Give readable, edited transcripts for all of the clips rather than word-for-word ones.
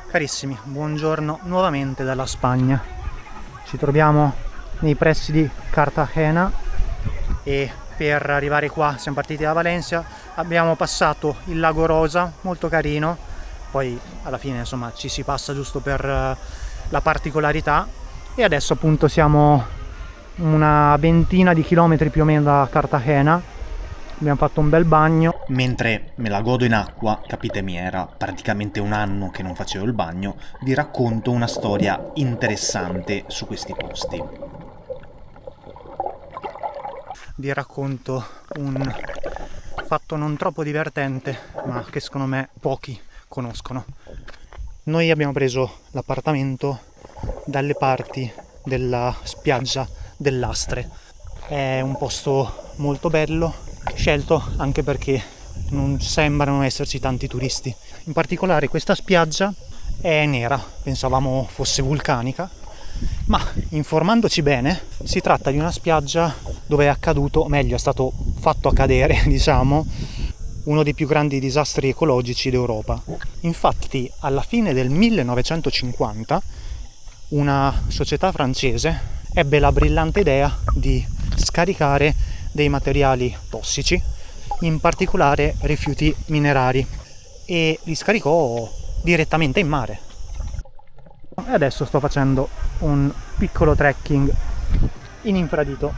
Carissimi, buongiorno nuovamente dalla Spagna. Ci troviamo nei pressi di Cartagena e per arrivare qua siamo partiti da Valencia, abbiamo passato il lago Rosa, molto carino, poi alla fine insomma ci si passa giusto per la particolarità e adesso appunto siamo una ventina di chilometri più o meno da Cartagena. Abbiamo fatto un bel bagno. Mentre me la godo in acqua, capitemi, era praticamente un anno che non facevo il bagno, vi racconto una storia interessante su questi posti. Vi racconto un fatto non troppo divertente, ma che secondo me pochi conoscono. Noi abbiamo preso l'appartamento dalle parti della spiaggia dell'Astre. È un posto molto bello, scelto anche perché non sembrano esserci tanti turisti. In particolare questa spiaggia è nera, pensavamo fosse vulcanica, ma informandoci bene si tratta di una spiaggia dove è accaduto, o meglio è stato fatto accadere, diciamo, uno dei più grandi disastri ecologici d'Europa. Infatti alla fine del 1950 una società francese ebbe la brillante idea di scaricare dei materiali tossici, in particolare rifiuti minerari, e li scaricò direttamente in mare. E adesso sto facendo un piccolo trekking in infradito.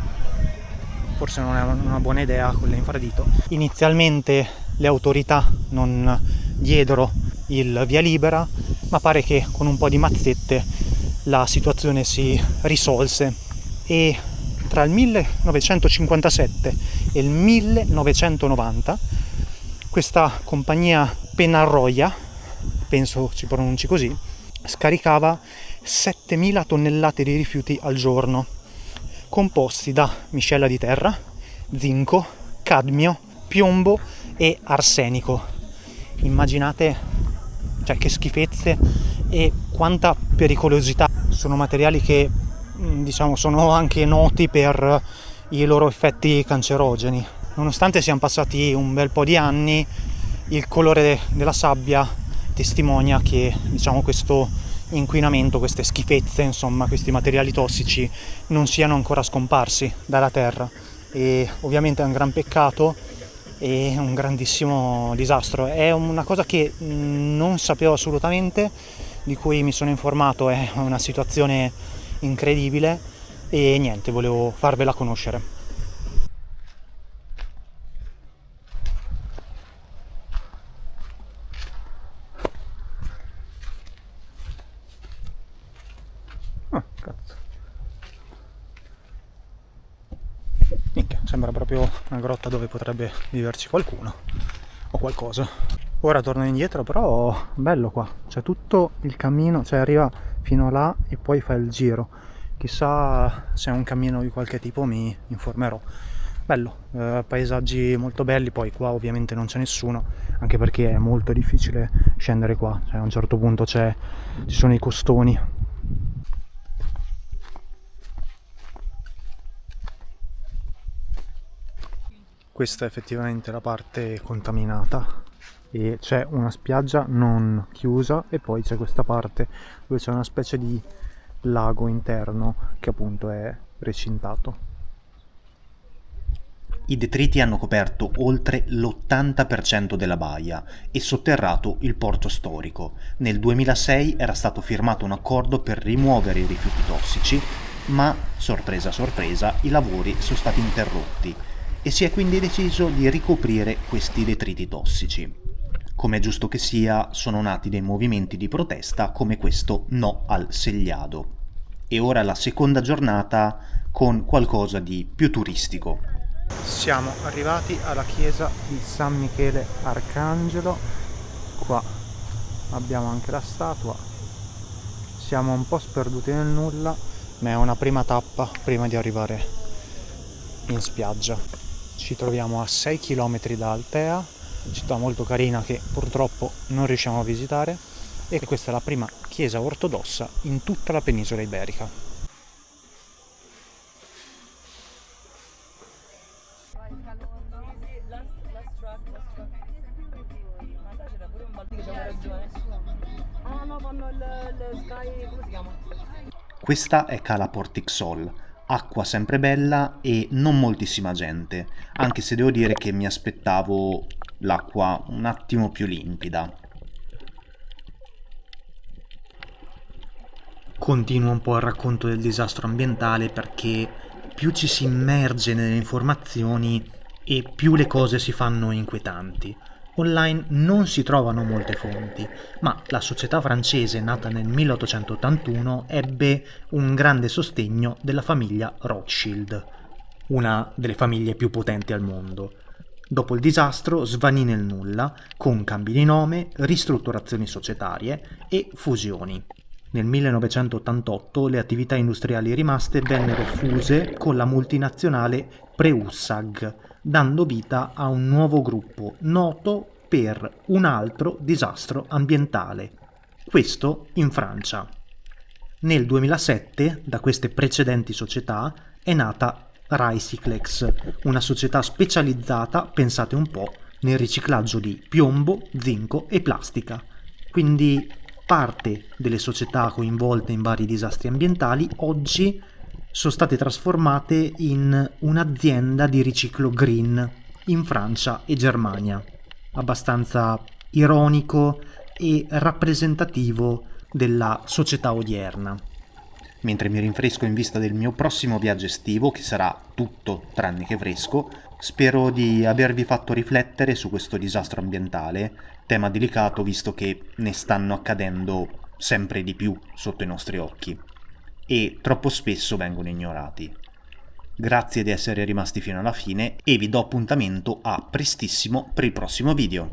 Forse non è una buona idea quella infradito. Inizialmente le autorità non diedero il via libera, ma pare che con un po' di mazzette la situazione si risolse e tra il 1957 e il 1990 questa compagnia Penarroya, penso si pronunci così, scaricava 7000 tonnellate di rifiuti al giorno, composti da miscela di terra, zinco, cadmio, piombo e arsenico. Immaginate, cioè, che schifezze e quanta pericolosità. Sono materiali che diciamo sono anche noti per i loro effetti cancerogeni. Nonostante siano passati un bel po' di anni, il colore della sabbia testimonia che, diciamo, questo inquinamento, queste schifezze, insomma, questi materiali tossici non siano ancora scomparsi dalla terra, e ovviamente è un gran peccato e un grandissimo disastro. È una cosa che non sapevo assolutamente, di cui mi sono informato, è una situazione incredibile e niente, volevo farvela conoscere. Ah, cazzo. Minchia, sembra proprio una grotta dove potrebbe viverci qualcuno o qualcosa. Ora torno indietro, però bello qua, c'è tutto il cammino, cioè arriva fino là e poi fa il giro. Chissà se è un cammino di qualche tipo, mi informerò. Bello, paesaggi molto belli, poi qua ovviamente non c'è nessuno, anche perché è molto difficile scendere qua, cioè a un certo punto ci sono i costoni. Questa è effettivamente la parte contaminata e c'è una spiaggia non chiusa e poi c'è questa parte dove c'è una specie di lago interno che appunto è recintato. I detriti hanno coperto oltre l'80% della baia e sotterrato il porto storico. Nel 2006 era stato firmato un accordo per rimuovere i rifiuti tossici, ma, sorpresa sorpresa, i lavori sono stati interrotti e si è quindi deciso di ricoprire questi detriti tossici. Come è giusto che sia, sono nati dei movimenti di protesta come questo No al Segliado. E ora la seconda giornata con qualcosa di più turistico. Siamo arrivati alla chiesa di San Michele Arcangelo, qua abbiamo anche la statua, siamo un po' sperduti nel nulla, ma è una prima tappa prima di arrivare in spiaggia. Ci troviamo a 6 km da Altea, città molto carina che purtroppo non riusciamo a visitare, e questa è la prima chiesa ortodossa in tutta la penisola iberica. Sky, come si chiama? Questa è Cala Portixol, acqua sempre bella e non moltissima gente, anche se devo dire che mi aspettavo l'acqua un attimo più limpida. Continuo un po' il racconto del disastro ambientale perché più ci si immerge nelle informazioni e più le cose si fanno inquietanti. Online non si trovano molte fonti, ma la società francese nata nel 1881 ebbe un grande sostegno della famiglia Rothschild, una delle famiglie più potenti al mondo. Dopo il disastro svanì nel nulla, con cambi di nome, ristrutturazioni societarie e fusioni. Nel 1988 le attività industriali rimaste vennero fuse con la multinazionale Preussag, dando vita a un nuovo gruppo noto per un altro disastro ambientale, questo in Francia. Nel 2007, da queste precedenti società, è nata Recyclex, una società specializzata, pensate un po', nel riciclaggio di piombo, zinco e plastica. Quindi parte delle società coinvolte in vari disastri ambientali oggi sono state trasformate in un'azienda di riciclo green in Francia e Germania. Abbastanza ironico e rappresentativo della società odierna. Mentre mi rinfresco in vista del mio prossimo viaggio estivo, che sarà tutto tranne che fresco, spero di avervi fatto riflettere su questo disastro ambientale, tema delicato visto che ne stanno accadendo sempre di più sotto i nostri occhi e troppo spesso vengono ignorati. Grazie di essere rimasti fino alla fine e vi do appuntamento a prestissimo per il prossimo video.